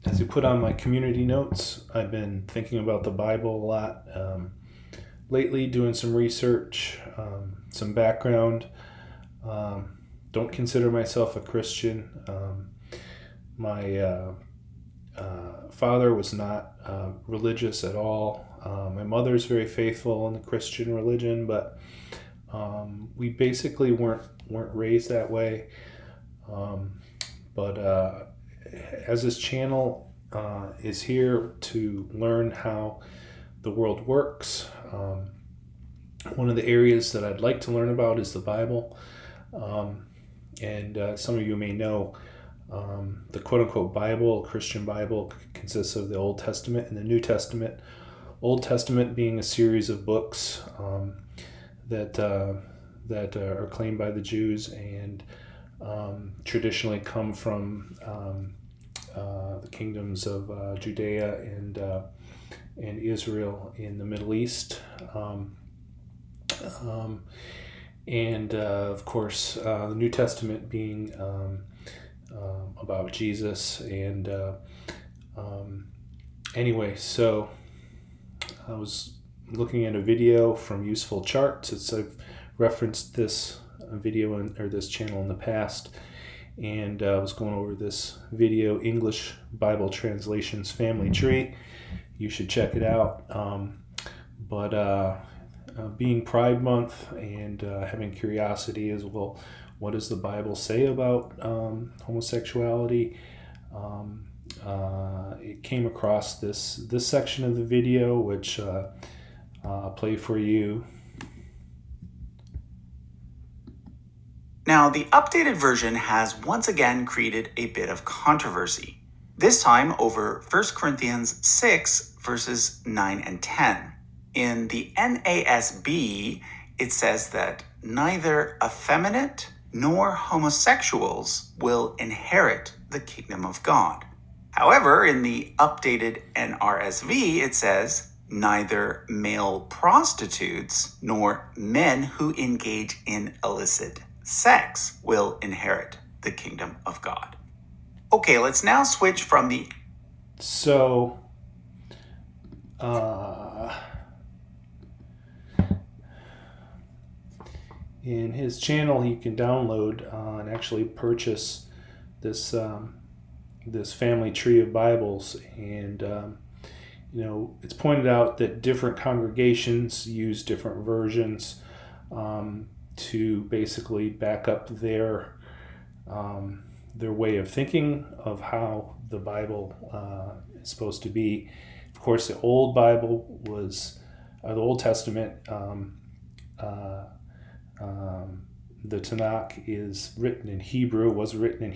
As I put on my community notes, I've been thinking about the Bible a lot lately, doing some research, some background. Don't consider myself a Christian. My father was not religious at all. My mother's very faithful in the Christian religion, but we basically weren't raised that way. But as this channel is here to learn how the world works, one of the areas that I'd like to learn about is the Bible. And some of you may know the quote-unquote Bible, Christian Bible, consists of the Old Testament and the New Testament. Old Testament being a series of books that are claimed by the Jews and traditionally come from the kingdoms of Judea and Israel in the Middle East. And of course, the New Testament being about Jesus. And anyway, so I was looking at a video from Useful Charts. I've referenced this video or this channel in the past, and I was going over this video, English Bible Translations Family Tree. You should check it out. But being Pride Month and having curiosity as well, what does the Bible say about homosexuality? It came across this section of the video, which I'll play for you. Now, the updated version has once again created a bit of controversy, this time over 1 Corinthians 6, verses 9 and 10. In the NASB, it says that neither effeminate nor homosexuals will inherit the kingdom of God. However, in the updated NRSV, it says neither male prostitutes nor men who engage in illicit sex will inherit the kingdom of God. Okay, let's now switch from the... So, in his channel, you can download and actually purchase this this family tree of Bibles, and it's pointed out that different congregations use different versions to basically back up their way of thinking of how the Bible is supposed to be. Of course, the old Bible was the Old Testament. The Tanakh is written in Hebrew, is written in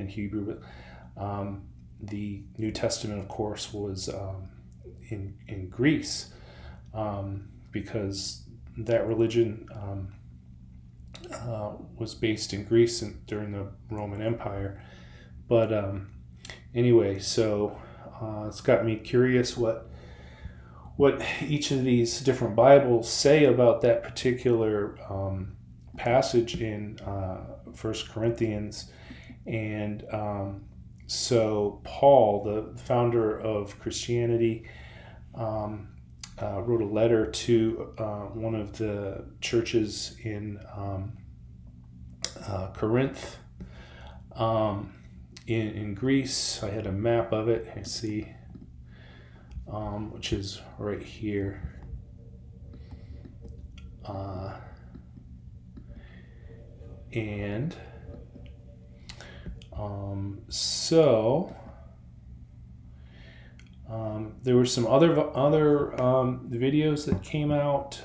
Hebrew, but the New Testament, of course, was in Greece, because that religion was based in Greece during the Roman Empire. But anyway, so it's got me curious what each of these different Bibles say about that particular passage in 1 Corinthians. And so Paul, the founder of Christianity, wrote a letter to one of the churches in Corinth, in Greece. I had a map of it, I see, which is right here. And so there were some other videos that came out.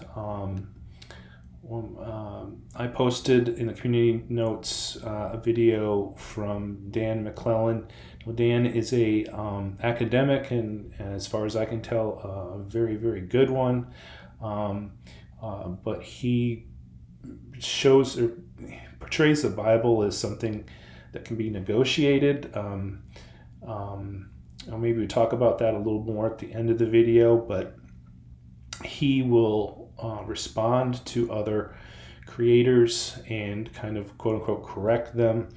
I posted in the community notes a video from Dan McClellan. Well, Dan is a academic, and as far as I can tell, a very, very good one. But he shows or portrays the Bible as something that can be negotiated. Maybe we talk about that a little more at the end of the video, but he will respond to other creators and kind of quote unquote correct them.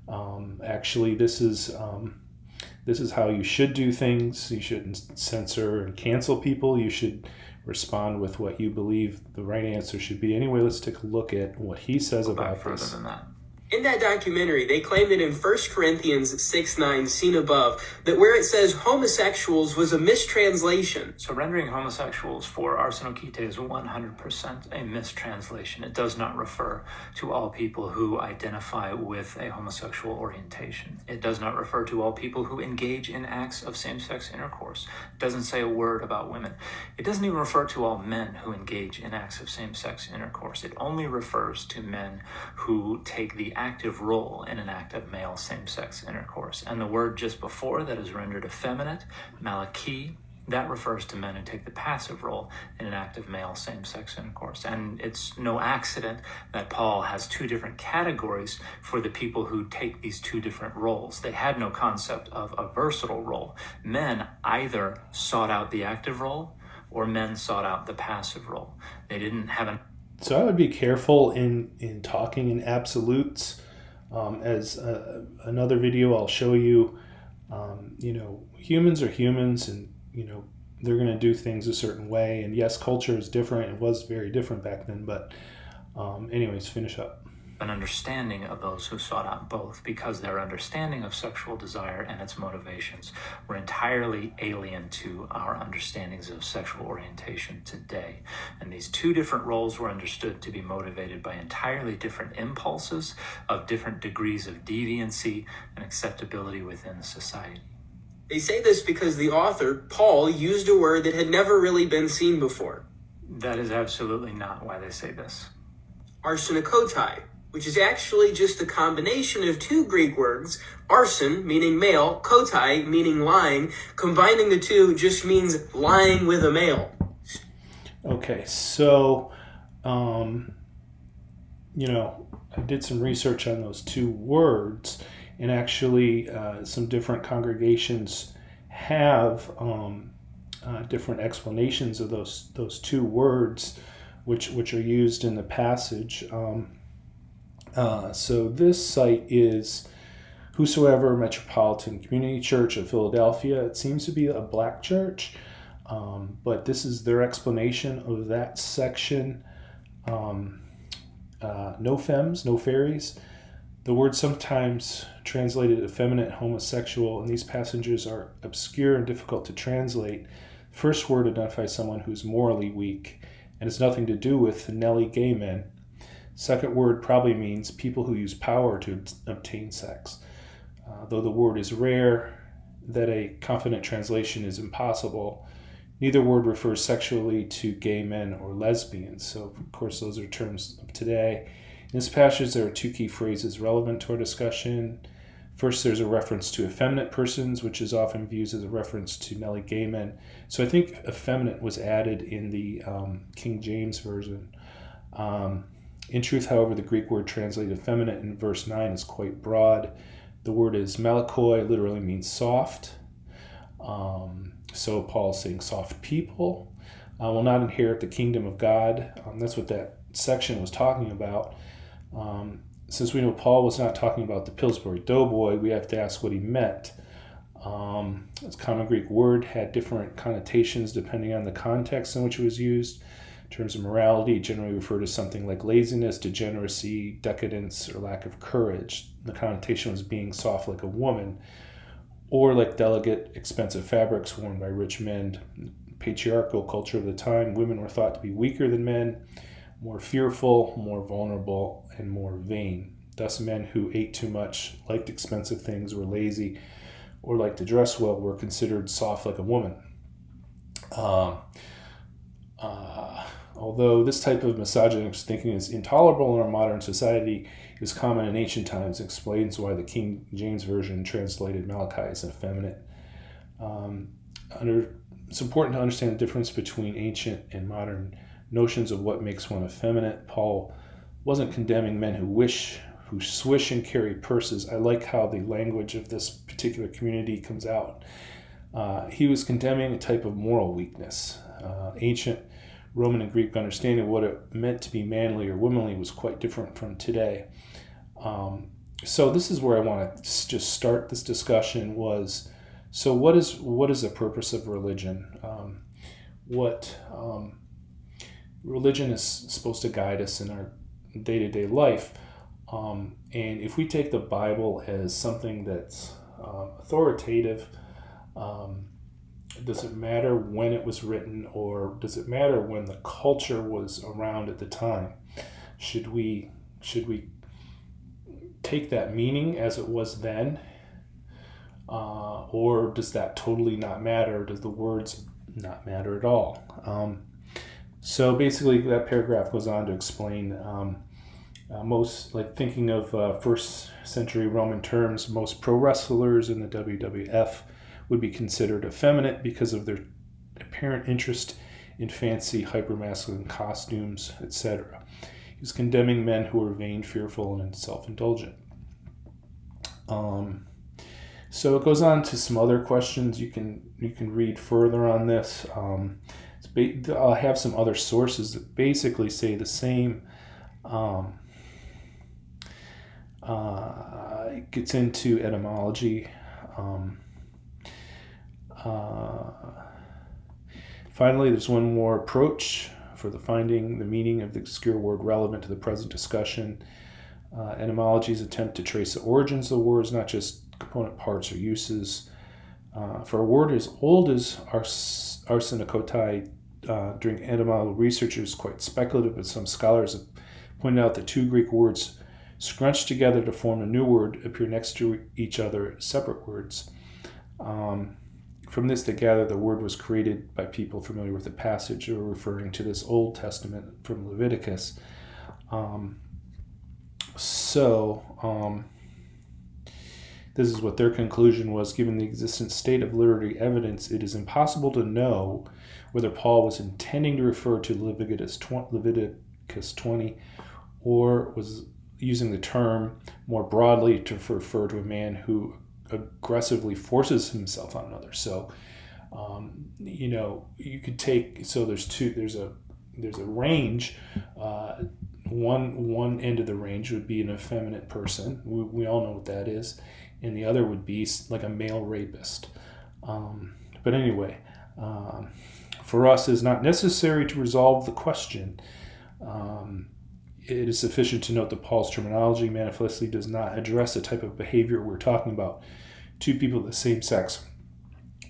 Actually, this is how you should do things. You shouldn't censor and cancel people. You should respond with what you believe the right answer should be. Anyway, let's take a look at what he says about this. Than that. In that documentary, they claim that in 1 Corinthians 6:9, seen above, that where it says homosexuals was a mistranslation. So rendering homosexuals for arsenakotai is 100% a mistranslation. It does not refer to all people who identify with a homosexual orientation. It does not refer to all people who engage in acts of same-sex intercourse. It doesn't say a word about women. It doesn't even refer to all men who engage in acts of same-sex intercourse. It only refers to men who take the active role in an act of male same-sex intercourse. And the word just before that is rendered effeminate, malaki, that refers to men who take the passive role in an act of male same-sex intercourse. And it's no accident that Paul has two different categories for the people who take these two different roles. They had no concept of a versatile role. Men either sought out the active role or men sought out the passive role. They didn't have an So I would be careful in talking in absolutes. As another video I'll show you, humans are humans, and they're going to do things a certain way. And yes, culture is different. It was very different back then. But anyways, finish up. An understanding of those who sought out both, because their understanding of sexual desire and its motivations were entirely alien to our understandings of sexual orientation today. And these two different roles were understood to be motivated by entirely different impulses of different degrees of deviancy and acceptability within society. They say this because the author, Paul, used a word that had never really been seen before. That is absolutely not why they say this. Arsenakotai, which is actually just a combination of two Greek words, arsen, meaning male, kotai, meaning lying. Combining the two just means lying with a male. Okay, so, I did some research on those two words, and actually some different congregations have different explanations of those two words, which are used in the passage. So this site is Whosoever Metropolitan Community Church of Philadelphia. It seems to be a black church, but this is their explanation of that section. No femmes, no fairies. The word sometimes translated effeminate, homosexual, and these passages are obscure and difficult to translate. First word identifies someone who's morally weak and has nothing to do with Nelly gay men. Second word probably means people who use power to obtain sex. Though the word is rare, that a confident translation is impossible, neither word refers sexually to gay men or lesbians. So, of course, those are terms of today. In this passage, there are two key phrases relevant to our discussion. First, there's a reference to effeminate persons, which is often viewed as a reference to Nelly gay men. So I think effeminate was added in the King James Version. In truth, however, the Greek word translated effeminate in verse 9 is quite broad. The word is malakoi, literally means soft. So Paul's saying soft people will not inherit the kingdom of God. That's what that section was talking about. Since we know Paul was not talking about the Pillsbury Doughboy, we have to ask what he meant. This common Greek word had different connotations depending on the context in which it was used. In terms of morality, generally referred to something like laziness, degeneracy, decadence, or lack of courage. The connotation was being soft like a woman, or like delicate, expensive fabrics worn by rich men. In the patriarchal culture of the time, women were thought to be weaker than men, more fearful, more vulnerable, and more vain. Thus, men who ate too much, liked expensive things, were lazy, or liked to dress well were considered soft like a woman. Although this type of misogynist thinking is intolerable in our modern society, it was common in ancient times and explains why the King James Version translated Malachi as effeminate. It's important to understand the difference between ancient and modern notions of what makes one effeminate. Paul wasn't condemning men who swish and carry purses. I like how the language of this particular community comes out. He was condemning a type of moral weakness. Ancient Roman and Greek understanding of what it meant to be manly or womanly was quite different from today. So this is where I want to just start this discussion was, so what is the purpose of religion? Religion is supposed to guide us in our day-to-day life. And if we take the Bible as something that's authoritative, does it matter when it was written, or does it matter when the culture was around at the time? Should we take that meaning as it was then, or does that totally not matter? Does the words not matter at all? So basically, that paragraph goes on to explain most, like thinking of first century Roman terms, most pro wrestlers in the WWF would be considered effeminate because of their apparent interest in fancy hypermasculine costumes, etc. He was condemning men who were vain, fearful, and self-indulgent. So it goes on to some other questions. You can read further on this. I'll have some other sources that basically say the same. It gets into etymology. Finally, there's one more approach for finding the meaning of the obscure word relevant to the present discussion. Etymology's attempt to trace the origins of the words, not just component parts or uses. For a word as old as arsenakotai, during etymological research is quite speculative, but some scholars have pointed out that two Greek words scrunched together to form a new word appear next to each other as separate words. From this, they gather the word was created by people familiar with the passage, or referring to this Old Testament from Leviticus. This is what their conclusion was. Given the existent state of literary evidence, it is impossible to know whether Paul was intending to refer to Leviticus 20, or was using the term more broadly to refer to a man who aggressively forces himself on another. So, you could take, so there's a range. One end of the range would be an effeminate person. We all know what that is. And the other would be like a male rapist. But anyway, for us, it is not necessary to resolve the question. It is sufficient to note that Paul's terminology manifestly does not address the type of behavior we're talking about. Two people of the same sex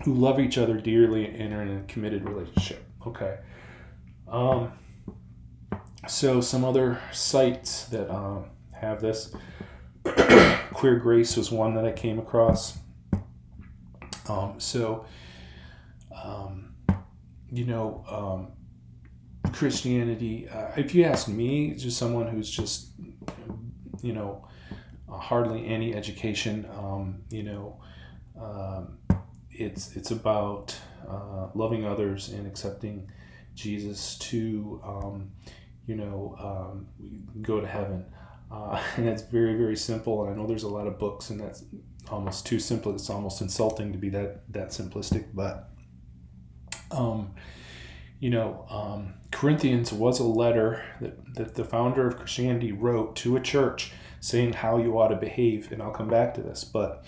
who love each other dearly and are in a committed relationship. Okay. So some other sites that have this. Queer Grace was one that I came across. Christianity, if you ask me, just someone who's just, hardly any education, it's about loving others and accepting Jesus to, go to heaven. And that's very, very simple. And I know there's a lot of books, and that's almost too simple. It's almost insulting to be that simplistic. But, Corinthians was a letter that the founder of Christianity wrote to a church saying how you ought to behave. And I'll come back to this. But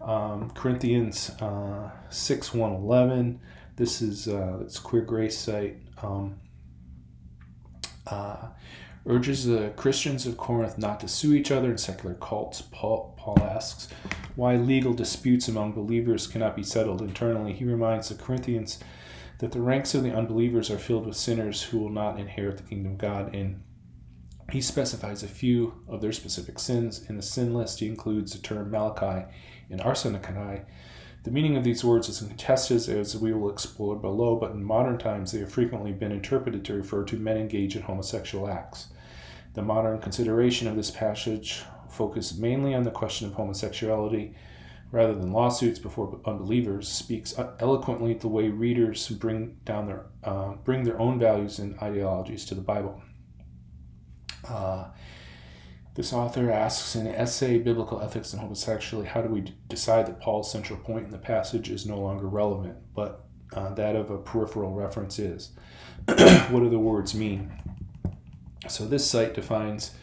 Corinthians 6:1-11. This is it's Queer Grace site. Urges the Christians of Corinth not to sue each other in secular cults. Paul asks why legal disputes among believers cannot be settled internally. He reminds the Corinthians that the ranks of the unbelievers are filled with sinners who will not inherit the kingdom of God, and he specifies a few of their specific sins. In the sin list, he includes the term Malachi and arsenakotai. The meaning of these words is contested, as we will explore below, but in modern times they have frequently been interpreted to refer to men engaged in homosexual acts. The modern consideration of this passage focused mainly on the question of homosexuality rather than lawsuits before unbelievers, speaks eloquently the way readers bring their own values and ideologies to the Bible. This author asks in an essay, Biblical Ethics and Homosexuality, how do we decide that Paul's central point in the passage is no longer relevant, but that of a peripheral reference is? What do the words mean? So this site defines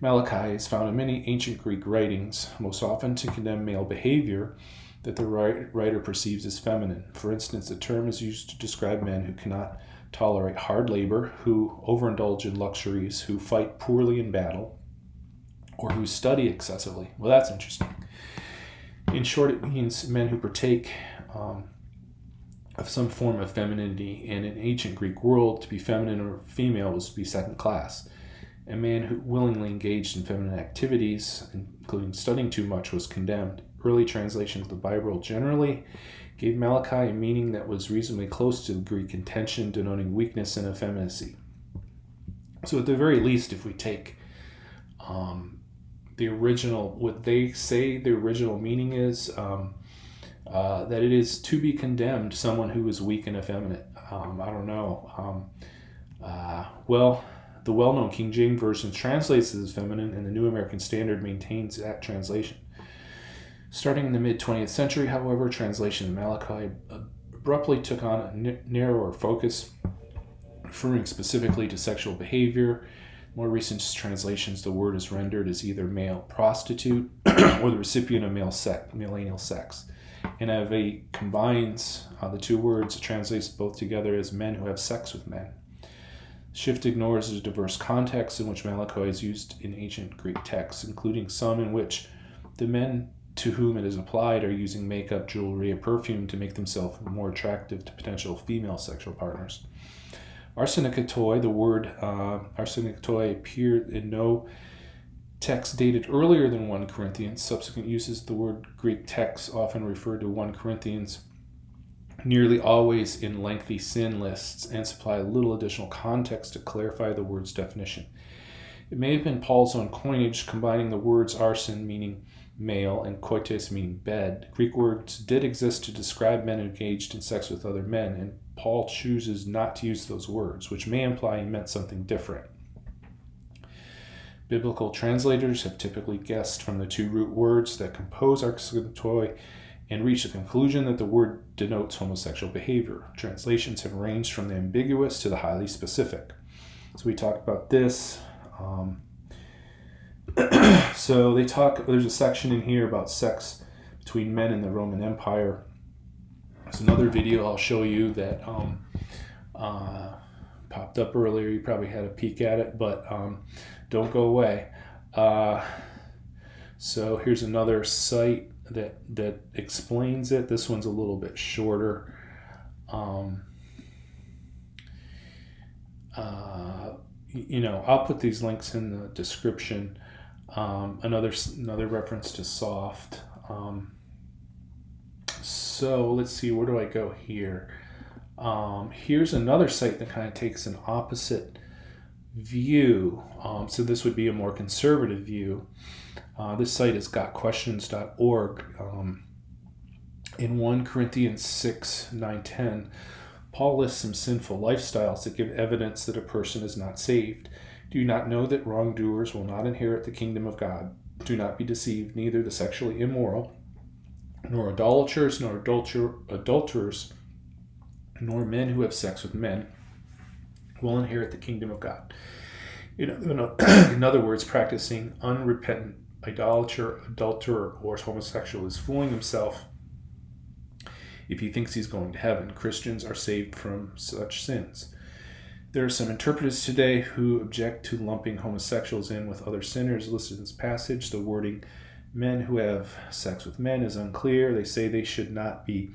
Malachi is found in many ancient Greek writings, most often to condemn male behavior that the writer perceives as feminine. For instance, the term is used to describe men who cannot tolerate hard labor, who overindulge in luxuries, who fight poorly in battle, or who study excessively. Well, that's interesting. In short, it means men who partake of some form of femininity. And in ancient Greek world, to be feminine or female was to be second class. A man who willingly engaged in feminine activities, including studying too much, was condemned. Early translations of the Bible generally gave Malachi a meaning that was reasonably close to the Greek intention, denoting weakness and effeminacy. So at the very least, if we take the original, what they say the original meaning is, that it is to be condemned, someone who is weak and effeminate. I don't know. The well-known King James Version translates it as feminine, and the New American Standard maintains that translation. Starting in the mid-20th century, however, translation of Malachi abruptly took on a narrower focus, referring specifically to sexual behavior. More recent translations, the word is rendered as either male prostitute or the recipient of male anal sex. NIV combines the two words, translates both together as men who have sex with men. Shift ignores the diverse contexts in which Malachi is used in ancient Greek texts, including some in which the men to whom it is applied are using makeup, jewelry, or perfume to make themselves more attractive to potential female sexual partners. Arsenakotai, the word arsenakotai appeared in no text dated earlier than 1 Corinthians. Subsequent uses of the word Greek texts often refer to 1 Corinthians, nearly always in lengthy sin lists, and supply little additional context to clarify the word's definition. It may have been Paul's own coinage, combining the words arsen, meaning male, and koites, meaning bed. Greek words did exist to describe men engaged in sex with other men, and Paul chooses not to use those words, which may imply he meant something different. Biblical translators have typically guessed from the two root words that compose arsenakotai and reached the conclusion that the word denotes homosexual behavior. Translations have ranged from the ambiguous to the highly specific. So we talked about this. So there's a section in here about sex between men in the Roman Empire. There's another video I'll show you that popped up earlier. You probably had a peek at it, but don't go away. So here's another site that explains it. This one's a little bit shorter. I'll put these links in the description. Another reference to soft. So let's see, where do I go here? Here's another site that kind of takes an opposite view. So this would be a more conservative view. This site is gotquestions.org. In 1 Corinthians 6, 9, 10, Paul lists some sinful lifestyles that give evidence that a person is not saved. Do you not know that wrongdoers will not inherit the kingdom of God? Do not be deceived, neither the sexually immoral, nor idolaters, nor adulterers, nor men who have sex with men will inherit the kingdom of God. In other words, practicing unrepentant idolater, adulterer, or homosexual is fooling himself if he thinks he's going to heaven. Christians are saved from such sins. There are some interpreters today who object to lumping homosexuals in with other sinners listed in this passage. The wording, men who have sex with men, is unclear. They say they should not be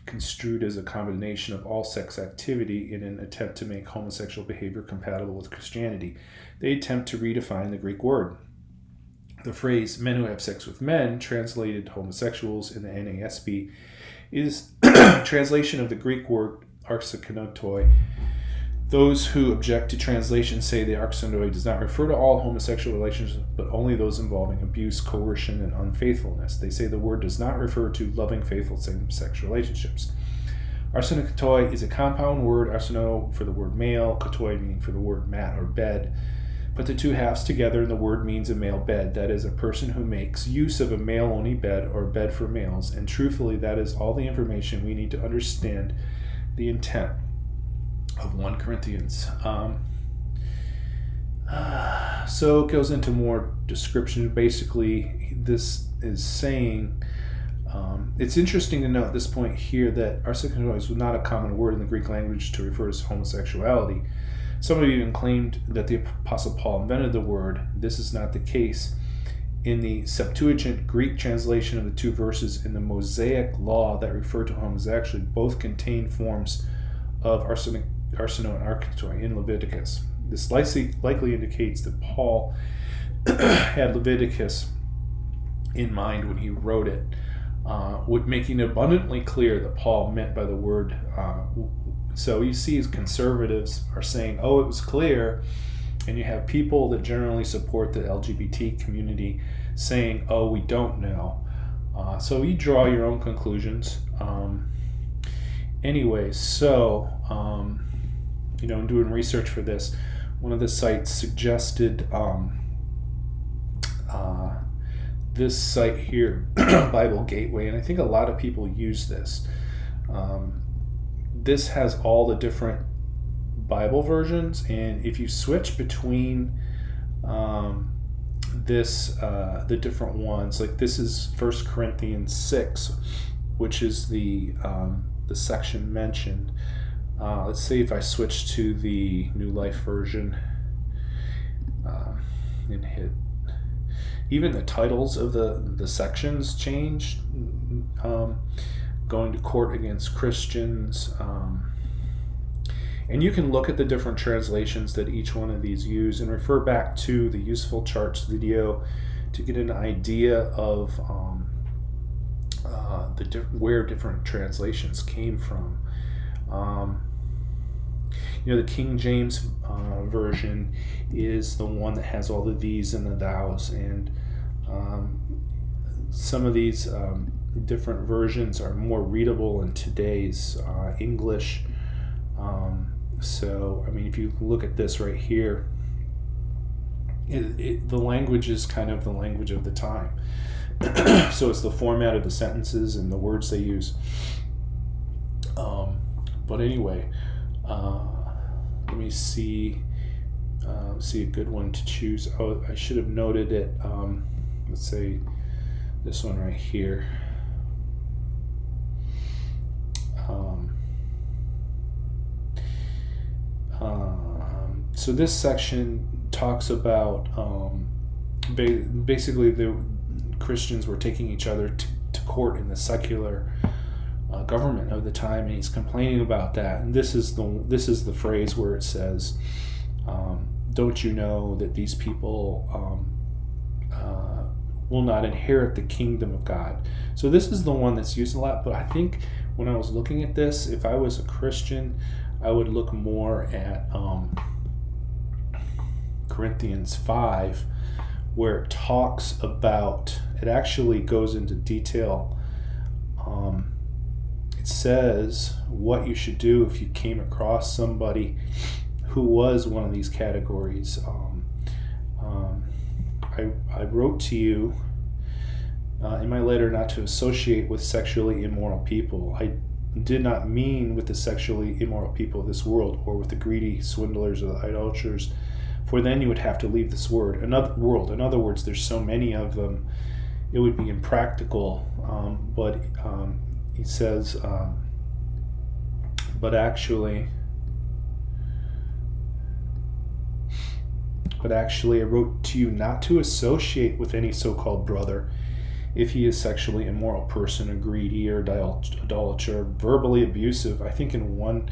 construed as a combination of all sex activity in an attempt to make homosexual behavior compatible with Christianity. They attempt to redefine the Greek word. The phrase men who have sex with men, translated homosexuals in the NASB, is translation of the Greek word arsenakotai. Those who object to translation say the arsenakotai does not refer to all homosexual relationships, but only those involving abuse, coercion, and unfaithfulness. They say the word does not refer to loving, faithful same-sex relationships. Arsenakotai is a compound word, arseno for the word male, kotoi meaning for the word mat or bed. Put the two halves together and the word means a male bed. That is, a person who makes use of a male-only bed or bed for males. And truthfully, that is all the information we need to understand the intent of 1 Corinthians. So it goes into more description. Basically, this is saying, it's interesting to note at this point here that arsenakotai was not a common word in the Greek language to refer to homosexuality. Some have even claimed that the Apostle Paul invented the word. This is not the case. In the Septuagint Greek translation of the two verses in the Mosaic law that refer to homosexuality, both contain forms of arseno and arsenakotai in Leviticus. This likely indicates that Paul had Leviticus in mind when he wrote it, making it abundantly clear that Paul meant by the word. So you see, conservatives are saying, oh, it was clear, and you have people that generally support the LGBT community saying, oh, we don't know. So you draw your own conclusions. Anyways, so, in doing research for this, one of the sites suggested this site here, Bible Gateway, and I think a lot of people use this. This has all the different Bible versions, and if you switch between the different ones, like this is 1 Corinthians 6, which is the section mentioned. Let's see if I switch to the New Life version and hit. Even the titles of the sections changed. Going to court against Christians. And you can look at the different translations that each one of these use and refer back to the Useful Charts video to get an idea of where different translations came from. The King James version is the one that has all the these and the thous, and some of these different versions are more readable in today's English. So, if you look at this right here, the language is kind of the language of the time. So it's the format of the sentences and the words they use. But anyway, let me see a good one to choose. Oh, I should have noted it. Let's say this one right here. So this section talks about basically the Christians were taking each other to court in the secular government of the time, and he's complaining about that. And this is the phrase where it says, "Don't you know that these people will not inherit the kingdom of God?" So this is the one that's used a lot. But I think when I was looking at this, if I was a Christian, I would look more at Corinthians 5, where it talks about, it actually goes into detail. It says what you should do if you came across somebody who was one of these categories. I wrote to you in my letter not to associate with sexually immoral people. I did not mean with the sexually immoral people of this world, or with the greedy swindlers or the idolaters, for then you would have to leave this world. In other words, there's so many of them, it would be impractical. But he says, but actually, I wrote to you not to associate with any so-called brother if he is sexually immoral person, or greedy, or idolater, verbally abusive. I think in one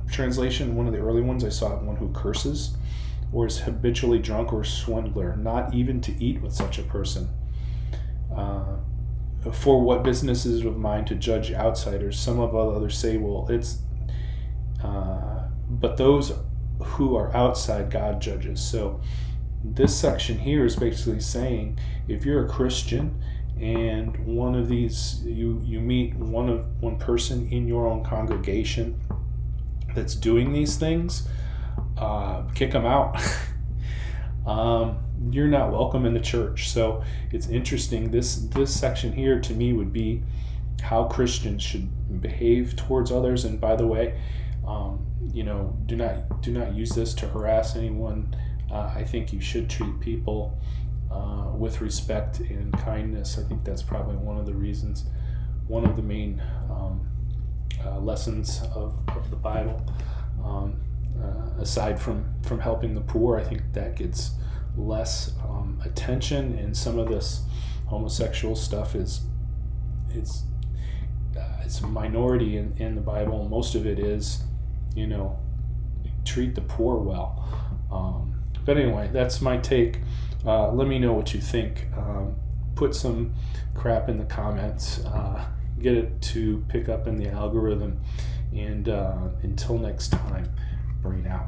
translation, one of the early ones, I saw one who curses, or is habitually drunk, or swindler, not even to eat with such a person. For what business is of mine to judge outsiders? Some of others say, well, it's but those who are outside, God judges. So this section here is basically saying, if you're a Christian and one of these, you meet one person in your own congregation that's doing these things, kick them out. You're not welcome in the church. So it's interesting. This section here to me would be how Christians should behave towards others. And by the way, do not use this to harass anyone. I think you should treat people with respect and kindness. I think that's probably one of the main lessons of the Bible. Aside from helping the poor, I think that gets less attention, and some of this homosexual stuff it's a minority in the Bible. Most of it is, treat the poor well. But anyway, that's my take. Let me know what you think. Put some crap in the comments. Get it to pick up in the algorithm. And until next time, brain out.